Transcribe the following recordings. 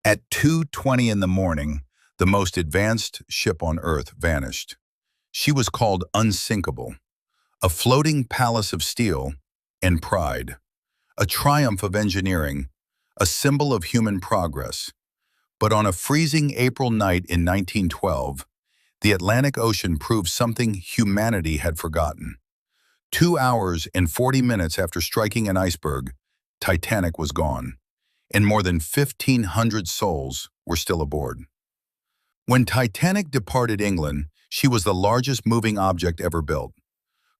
At 2:20 in the morning, the most advanced ship on Earth vanished. She was called unsinkable, a floating palace of steel and pride, a triumph of engineering, a symbol of human progress. But on a freezing April night in 1912, the Atlantic Ocean proved something humanity had forgotten. 2 hours and 40 minutes after striking an iceberg, Titanic was gone, and more than 1,500 souls were still aboard. When Titanic departed England, she was the largest moving object ever built.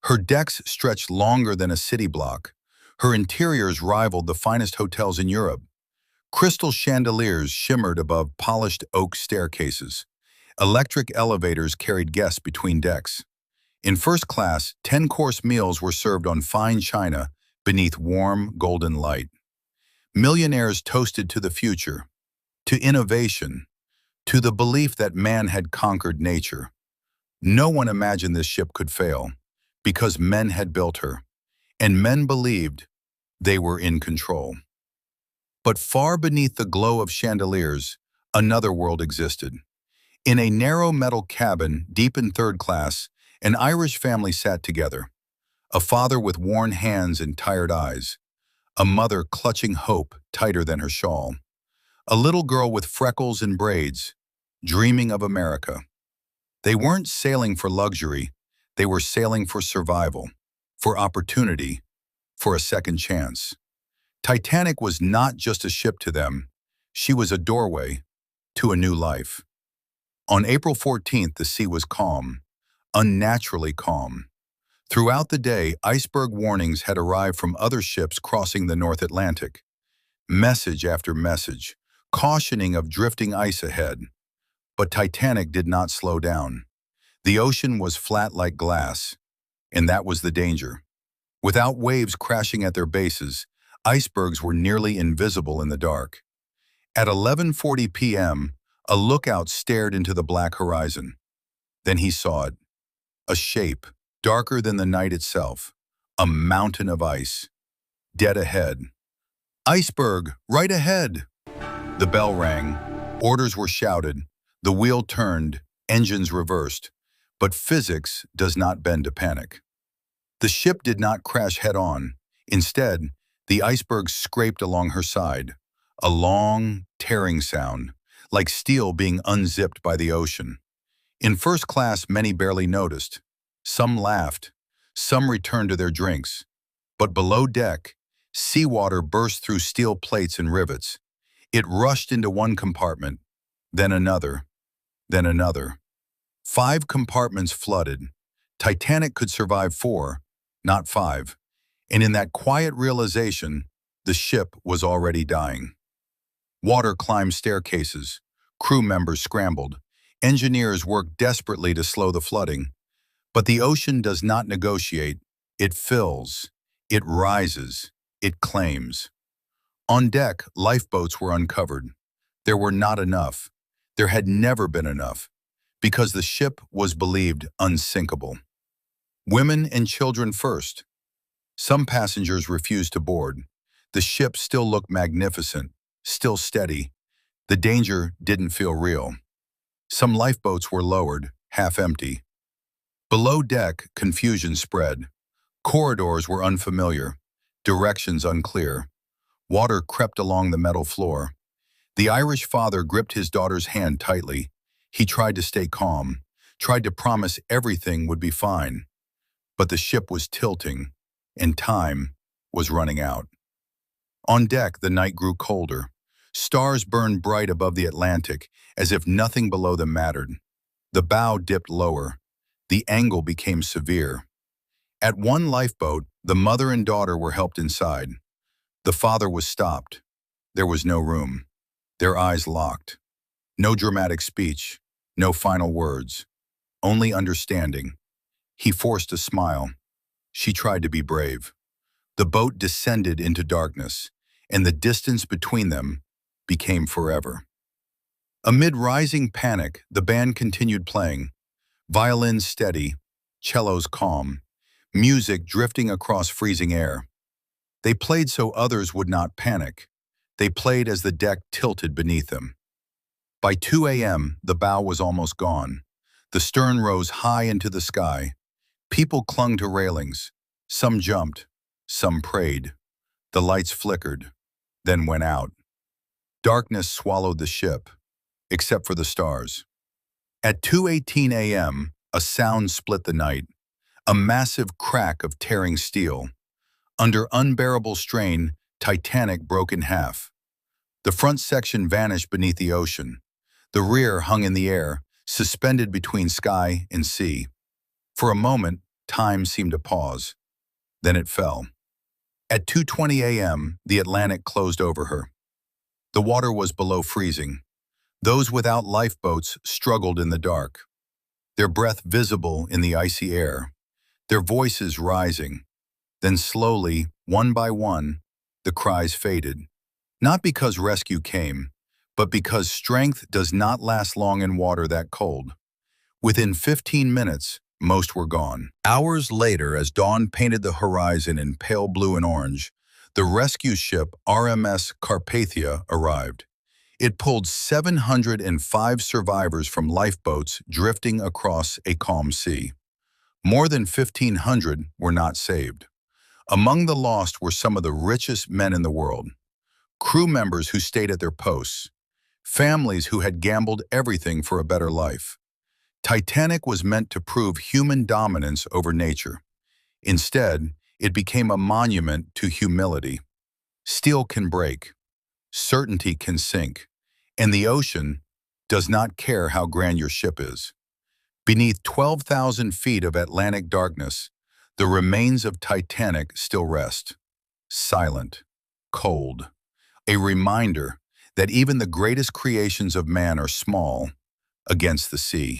Her decks stretched longer than a city block. Her interiors rivaled the finest hotels in Europe. Crystal chandeliers shimmered above polished oak staircases. Electric elevators carried guests between decks. In first class, 10-course meals were served on fine china beneath warm, golden light. Millionaires toasted to the future, to innovation, to the belief that man had conquered nature. No one imagined this ship could fail, because men had built her, and men believed they were in control. But far beneath the glow of chandeliers, another world existed. In a narrow metal cabin, deep in third class, an Irish family sat together. A father with worn hands and tired eyes. A mother clutching hope tighter than her shawl. A little girl with freckles and braids, dreaming of America. They weren't sailing for luxury, they were sailing for survival, for opportunity, for a second chance. Titanic was not just a ship to them, she was a doorway to a new life. On April 14th, the sea was calm, unnaturally calm. Throughout the day, iceberg warnings had arrived from other ships crossing the North Atlantic. Message after message, cautioning of drifting ice ahead. But Titanic did not slow down. The ocean was flat like glass, and that was the danger. Without waves crashing at their bases, icebergs were nearly invisible in the dark. At 11:40 p.m., a lookout stared into the black horizon. Then he saw it. A shape, darker than the night itself. A mountain of ice. Dead ahead. "Iceberg, right ahead!" The bell rang. Orders were shouted. The wheel turned, engines reversed. But physics does not bend to panic. The ship did not crash head-on. Instead, the iceberg scraped along her side. A long, tearing sound, like steel being unzipped by the ocean. In first class, many barely noticed. Some laughed. Some returned to their drinks. But below deck, seawater burst through steel plates and rivets. It rushed into one compartment, then another, then another. 5 compartments flooded. Titanic could survive 4, not 5. And in that quiet realization, the ship was already dying. Water climbed staircases. Crew members scrambled. Engineers worked desperately to slow the flooding. But the ocean does not negotiate. It fills. It rises. It claims. On deck, lifeboats were uncovered. There were not enough. There had never been enough, because the ship was believed unsinkable. Women and children first. Some passengers refused to board. The ship still looked magnificent, still steady. The danger didn't feel real. Some lifeboats were lowered, half empty. Below deck, confusion spread. Corridors were unfamiliar, directions unclear. Water crept along the metal floor. The Irish father gripped his daughter's hand tightly. He tried to stay calm, tried to promise everything would be fine. But the ship was tilting, and time was running out. On deck, the night grew colder. Stars burned bright above the Atlantic, as if nothing below them mattered. The bow dipped lower. The angle became severe. At one lifeboat, the mother and daughter were helped inside. The father was stopped. There was no room. Their eyes locked. No dramatic speech, no final words, only understanding. He forced a smile. She tried to be brave. The boat descended into darkness, and the distance between them became forever. Amid rising panic, the band continued playing. Violins steady, cellos calm, music drifting across freezing air. They played so others would not panic. They played as the deck tilted beneath them. By 2 a.m., the bow was almost gone. The stern rose high into the sky. People clung to railings. Some jumped. Some prayed. The lights flickered, then went out. Darkness swallowed the ship, except for the stars. At 2:18 a.m., a sound split the night, a massive crack of tearing steel. Under unbearable strain, Titanic broke in half. The front section vanished beneath the ocean. The rear hung in the air, suspended between sky and sea. For a moment, time seemed to pause. Then it fell. At 2:20 a.m., the Atlantic closed over her. The water was below freezing. Those without lifeboats struggled in the dark, their breath visible in the icy air, their voices rising. Then slowly, one by one, the cries faded. Not because rescue came, but because strength does not last long in water that cold. Within 15 minutes, most were gone. Hours later, as dawn painted the horizon in pale blue and orange, the rescue ship RMS Carpathia arrived. It pulled 705 survivors from lifeboats drifting across a calm sea. More than 1,500 were not saved. Among the lost were some of the richest men in the world, crew members who stayed at their posts, families who had gambled everything for a better life. Titanic was meant to prove human dominance over nature. Instead, it became a monument to humility. Steel can break, certainty can sink, and the ocean does not care how grand your ship is. Beneath 12,000 feet of Atlantic darkness, the remains of Titanic still rest, silent, cold, a reminder that even the greatest creations of man are small against the sea.